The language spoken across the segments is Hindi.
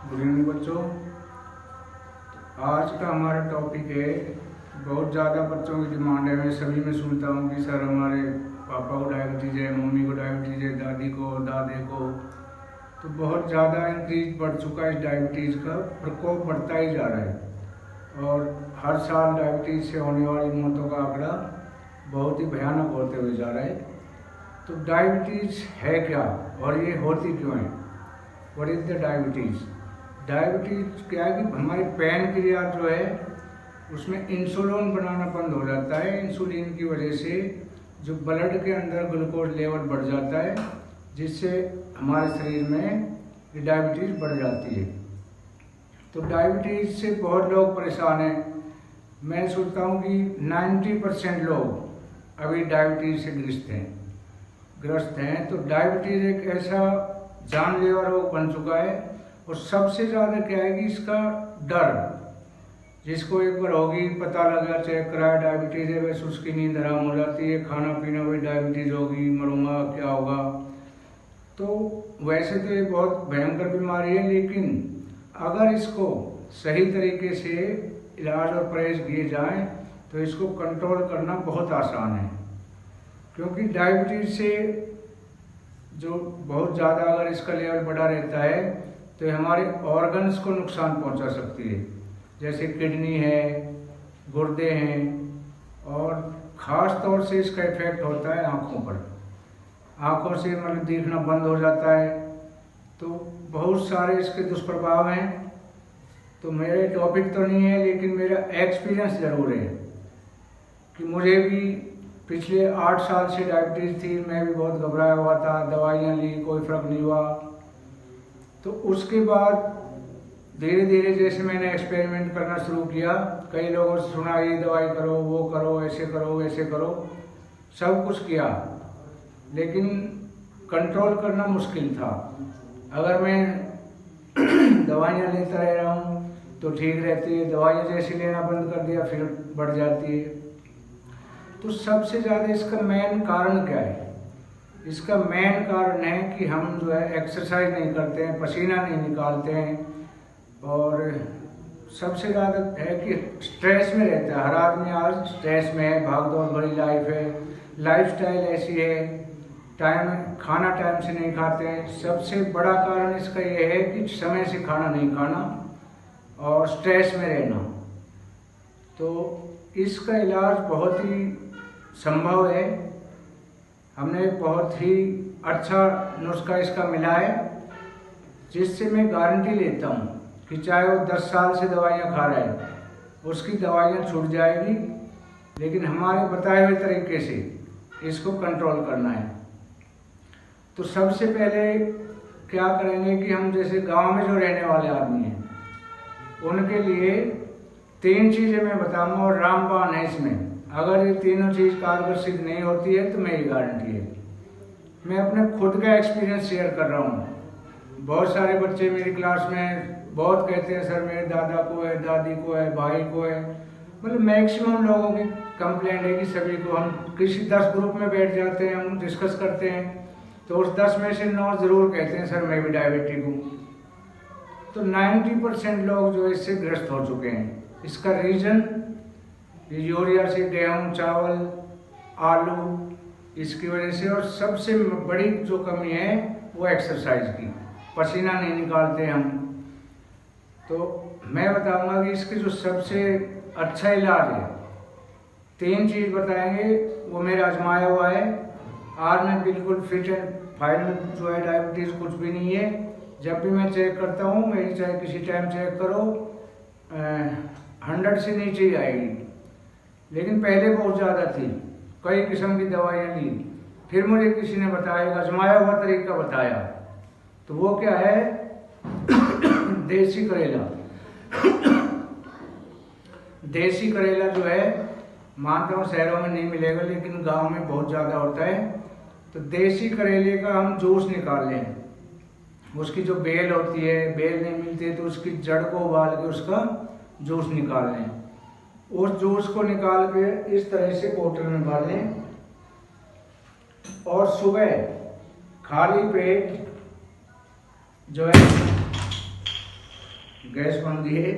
गुड इवनिंग बच्चों। आज का हमारा टॉपिक है, बहुत ज़्यादा बच्चों की डिमांड है। मैं सभी में सुनता हूँ कि सर हमारे पापा को डायबिटीज़ है, मम्मी को डायबिटीज़ है, दादी को, दादे को। तो बहुत ज़्यादा इंक्रीज बढ़ चुका है, इस डायबिटीज़ का प्रकोप बढ़ता ही जा रहा है और हर साल डायबिटीज़ से होने वाली मौतों का आंकड़ा बहुत ही भयानक होते हुए जा रहा है। तो डायबिटीज़ है क्या और ये होती क्यों है? What is the diabetes? Diabetes क्या है कि हमारी पैनक्रिया जो है उसमें इंसुलिन बनाना बंद हो जाता है। इंसुलिन की वजह से जो ब्लड के अंदर ग्लूकोज लेवल बढ़ जाता है, जिससे हमारे शरीर में डायबिटीज़ बढ़ जाती है। तो डायबिटीज़ से बहुत लोग परेशान हैं। मैं सोचता हूँ कि 90% लोग अभी डायबिटीज़ से ग्रस्त हैं। तो डायबिटीज़ एक ऐसा जानलेवा रोग बन चुका है और सबसे ज़्यादा क्या है कि इसका डर, जिसको एक बार होगी पता लगा चेक कराया डायबिटीज़ है, वैसे उसकी नींद हराम हो जाती है, खाना पीना भी डायबिटीज़ होगी, मरूंगा क्या होगा। तो वैसे तो ये बहुत भयंकर बीमारी है, लेकिन अगर इसको सही तरीके से इलाज और परहेज किए जाएं तो इसको कंट्रोल करना बहुत आसान है। क्योंकि डायबिटीज़ से जो बहुत ज़्यादा अगर इसका लेवल बढ़ा रहता है तो हमारे ऑर्गन्स को नुकसान पहुंचा सकती है, जैसे किडनी है, गुर्दे हैं, और ख़ास तौर से इसका इफेक्ट होता है आँखों पर। आँखों से मतलब देखना बंद हो जाता है। तो बहुत सारे इसके दुष्प्रभाव हैं। तो मेरे टॉपिक तो नहीं है, लेकिन मेरा एक्सपीरियंस ज़रूर है कि मुझे भी पिछले 8 साल से डायबिटीज़ थी। मैं भी बहुत घबराया हुआ था, दवाइयाँ ली, कोई फ़र्क नहीं हुआ। तो उसके बाद धीरे धीरे जैसे मैंने एक्सपेरिमेंट करना शुरू किया, कई लोगों से सुना ये दवाई करो, वो करो, ऐसे करो, वैसे करो, सब कुछ किया, लेकिन कंट्रोल करना मुश्किल था। अगर मैं दवाइयाँ लेता रह रहा हूँ तो ठीक रहती है, दवाइयाँ जैसे लेना बंद कर दिया फिर बढ़ जाती है। तो सबसे ज़्यादा इसका मेन कारण क्या है? इसका मेन कारण है कि हम जो है एक्सरसाइज नहीं करते हैं, पसीना नहीं निकालते हैं, और सबसे ज़्यादा है कि स्ट्रेस में रहता है। हर आदमी आज स्ट्रेस में है, भागदौड़ भरी लाइफ है, लाइफस्टाइल ऐसी है, खाना टाइम से नहीं खाते हैं। सबसे बड़ा कारण इसका यह है कि समय से खाना नहीं खाना और स्ट्रेस में रहना। तो इसका इलाज बहुत ही संभव है। हमने बहुत ही अच्छा नुस्खा इसका मिला है, जिससे मैं गारंटी लेता हूँ कि चाहे वो 10 साल से दवाइयाँ खा रहा है, उसकी दवाइयाँ छूट जाएगी, लेकिन हमारे बताए हुए तरीके से इसको कंट्रोल करना है। तो सबसे पहले क्या करेंगे कि हम जैसे गांव में जो रहने वाले आदमी हैं उनके लिए 3 चीज़ें मैं बताऊंगा और रामबाण है इसमें। अगर ये तीनों चीज़ कारगर सिद्ध नहीं होती है तो मेरी गारंटी है। मैं अपने खुद का एक्सपीरियंस शेयर कर रहा हूँ। बहुत सारे बच्चे मेरी क्लास में बहुत कहते हैं सर मेरे दादा को है, दादी को है, भाई को है। मतलब मैक्सिमम लोगों की कंप्लेंट है कि सभी को, हम किसी 10 ग्रुप में बैठ जाते हैं, हम डिस्कस करते हैं, तो उस 10 में से 9 ज़रूर कहते हैं सर मैं भी डायबिटिक हूँ। तो 90% लोग जो इससे ग्रस्त हो चुके हैं। इसका रीज़न यूरिया से, गेहूँ, चावल, आलू, इसकी वजह से। और सबसे बड़ी जो कमी है वो एक्सरसाइज की, पसीना नहीं निकालते हम। तो मैं बताऊंगा कि इसके जो सबसे अच्छा इलाज है, 3 चीज़ बताएंगे, वो मेरा आजमाया हुआ है। आज मैं बिल्कुल फिट एंड फाइन जो है, डायबिटीज़ कुछ भी नहीं है। जब भी मैं चेक करता हूँ, मेरी चाहे किसी टाइम चेक करो 100 से नीचे ही आएगी, लेकिन पहले बहुत ज़्यादा थी। कई किस्म की दवाइयाँ ली, फिर मुझे किसी ने बताया, आजमाया हुआ तरीका बताया, तो वो क्या है देसी करेला। देसी करेला जो है, मानता हूँ शहरों में नहीं मिलेगा, लेकिन गांव में बहुत ज़्यादा होता है। तो देसी करेले का हम जूस निकाल लें। उसकी जो बेल होती है, बेल नहीं मिलती है तो उसकी जड़ को उबाल के उसका जूस निकाल लें। उस जूस को निकाल के इस तरह से बोतल में भर लें, और सुबह खाली पेट जो है गैस बंद दिए,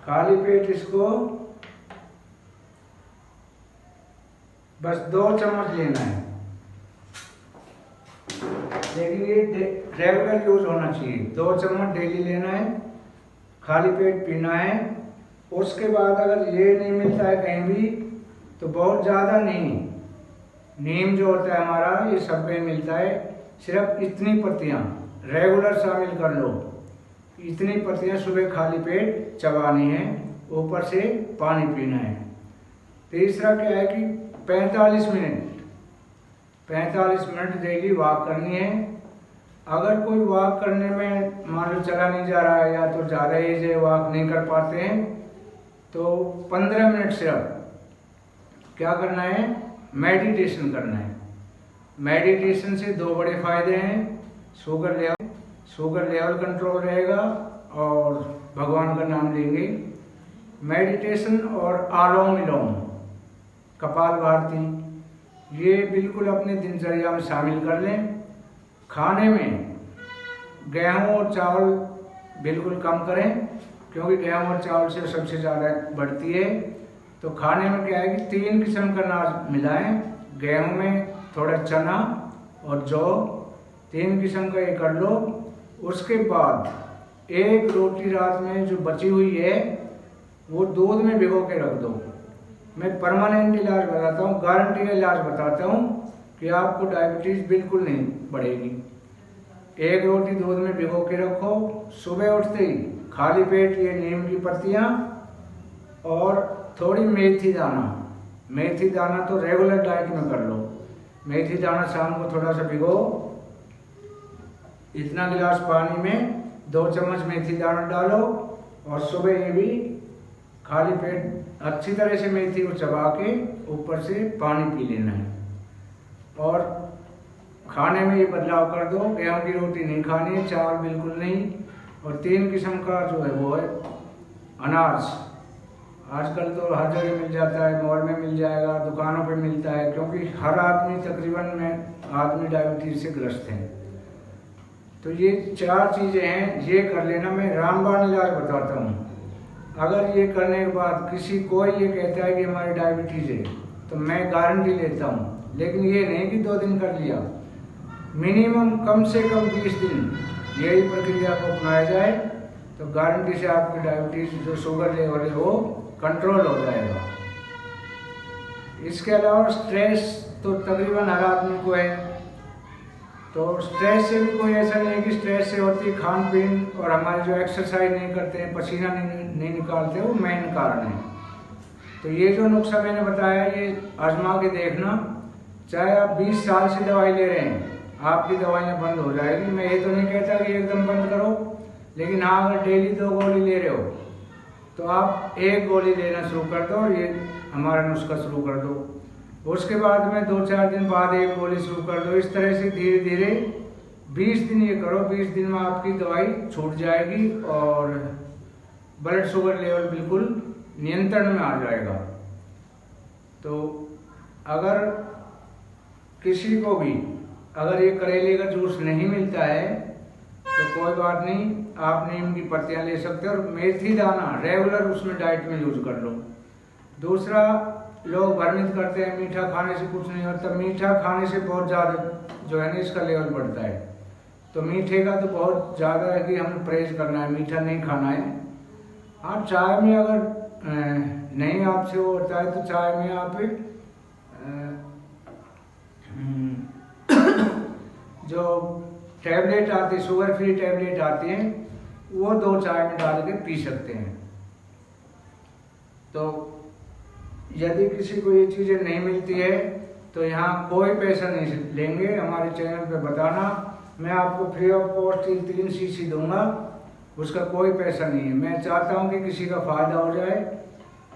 खाली पेट इसको बस 2 चम्मच लेना है, लेकिन ये रेगुलर यूज होना चाहिए। 2 चम्मच डेली लेना है, खाली पेट पीना है। उसके बाद अगर ये नहीं मिलता है कहीं भी तो बहुत ज़्यादा नीम जो होता है हमारा, ये सब कहीं मिलता है। सिर्फ इतनी पत्तियाँ रेगुलर शामिल कर लो, इतनी पत्तियाँ सुबह खाली पेट चबानी है, ऊपर से पानी पीना है। तीसरा क्या है कि 45 मिनट डेली वॉक करनी है। अगर कोई वॉक करने में मान लो चला नहीं जा रहा है या तो ज़्यादा एज है, वॉक नहीं कर पाते हैं, तो 15 मिनट सिर्फ क्या करना है, मेडिटेशन करना है। मेडिटेशन से 2 बड़े फायदे हैं, शुगर लेवल कंट्रोल रहेगा और भगवान का नाम लेंगे। मेडिटेशन और आलोम विलोम, कपालभाति, ये बिल्कुल अपने दिनचर्या में शामिल कर लें। खाने में गेहूं और चावल बिल्कुल कम करें, क्योंकि गेहूं और चावल से सबसे ज़्यादा बढ़ती है। तो खाने में क्या है कि 3 किस्म का अनाज मिलाएं, गेहूं में थोड़ा चना और जौ, 3 किस्म का ये कर लो। उसके बाद 1 रोटी रात में जो बची हुई है वो दूध में भिगो के रख दो। मैं परमानेंट इलाज बताता हूँ, गारंटी का इलाज बताता हूँ कि आपको डायबिटीज़ बिल्कुल नहीं बढ़ेगी। 1 रोटी दूध में भिगो के रखो, सुबह उठते ही खाली पेट ये नीम की पत्तियाँ और थोड़ी मेथी दाना तो रेगुलर डाइट में कर लो। मेथी दाना शाम को थोड़ा सा भिगो, इतना गिलास पानी में 2 चम्मच मेथी दाना डालो और सुबह ये भी खाली पेट अच्छी तरह से मेथी को चबा के ऊपर से पानी पी लेना है। और खाने में ये बदलाव कर दो, गेहूं की रोटी नहीं खानी है, चावल बिल्कुल नहीं, और 3 किस्म का जो है वो है अनाज। आजकल तो हर जगह मिल जाता है, मॉल में मिल जाएगा, दुकानों पे मिलता है, क्योंकि हर आदमी तकरीबन आदमी डायबिटीज से ग्रस्त है। तो ये 4 चीज़ें हैं, ये कर लेना। मैं रामबाण इलाज बताता हूँ। अगर ये करने के बाद कोई ये कहता है कि हमारी डायबिटीज़ है, तो मैं गारंटी लेता हूँ, लेकिन ये नहीं कि 2 दिन कर लिया, मिनिमम कम से कम 20 दिन यही प्रक्रिया को अपनाया जाए तो गारंटी से आपकी डायबिटीज़ जो शुगर लेवल है वो कंट्रोल हो जाएगा। इसके अलावा स्ट्रेस तो तकरीबन हर आदमी को है, तो स्ट्रेस से भी कोई ऐसा नहीं है कि स्ट्रेस से होती है खान पीन और हमारे जो एक्सरसाइज नहीं करते हैं, पसीना नहीं निकालते, वो मेन कारण है। तो ये जो नुस्खा मैंने बताया ये आजमा के देखना। चाहे आप 20 साल से दवाई ले रहे हैं, आपकी दवाइयाँ बंद हो जाएगी। मैं ये तो नहीं कहता कि एकदम बंद करो, लेकिन हाँ अगर डेली 2 गोली ले रहे हो तो आप 1 गोली लेना शुरू कर दो, ये हमारा नुस्खा शुरू कर दो। उसके बाद में 2-4 दिन बाद 1 गोली शुरू कर दो। इस तरह से धीरे धीरे 20 दिन ये करो, 20 दिन में आपकी दवाई छूट जाएगी और ब्लड शुगर लेवल बिल्कुल नियंत्रण में आ जाएगा। तो अगर किसी को भी अगर ये करेले का जूस नहीं मिलता है तो कोई बात नहीं, आप नीम की पत्तियां ले सकते हो और मेथी दाना रेगुलर उसमें डाइट में यूज कर लो। दूसरा, लोग भ्रमित करते हैं मीठा खाने से कुछ नहीं होता। मीठा खाने से बहुत ज़्यादा जो है ना इसका लेवल बढ़ता है। तो मीठे का तो बहुत ज़्यादा है कि हमें परहेज करना है, मीठा नहीं खाना है। आप चाय में अगर नहीं आपसे वो होता है तो चाय में आप जो टैबलेट आती है, शुगर फ्री टैबलेट आती है, वो 2 चाय में डाल के पी सकते हैं। तो यदि किसी को ये चीज़ें नहीं मिलती है तो यहाँ कोई पैसा नहीं लेंगे, हमारे चैनल पे बताना, मैं आपको फ्री ऑफ कॉस्ट 3 सीसी दूंगा, उसका कोई पैसा नहीं है। मैं चाहता हूँ कि किसी का फ़ायदा हो जाए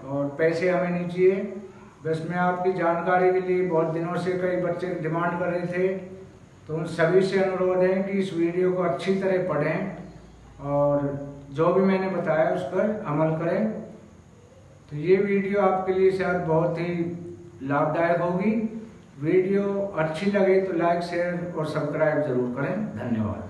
और पैसे हमें नहीं चाहिए। बस मैं आपकी जानकारी के लिए, बहुत दिनों से कई बच्चे डिमांड कर रहे थे, तो उन सभी से अनुरोध है कि इस वीडियो को अच्छी तरह पढ़ें और जो भी मैंने बताया उस पर अमल करें। तो ये वीडियो आपके लिए शायद बहुत ही लाभदायक होगी। वीडियो अच्छी लगे तो लाइक, शेयर और सब्सक्राइब जरूर करें। धन्यवाद।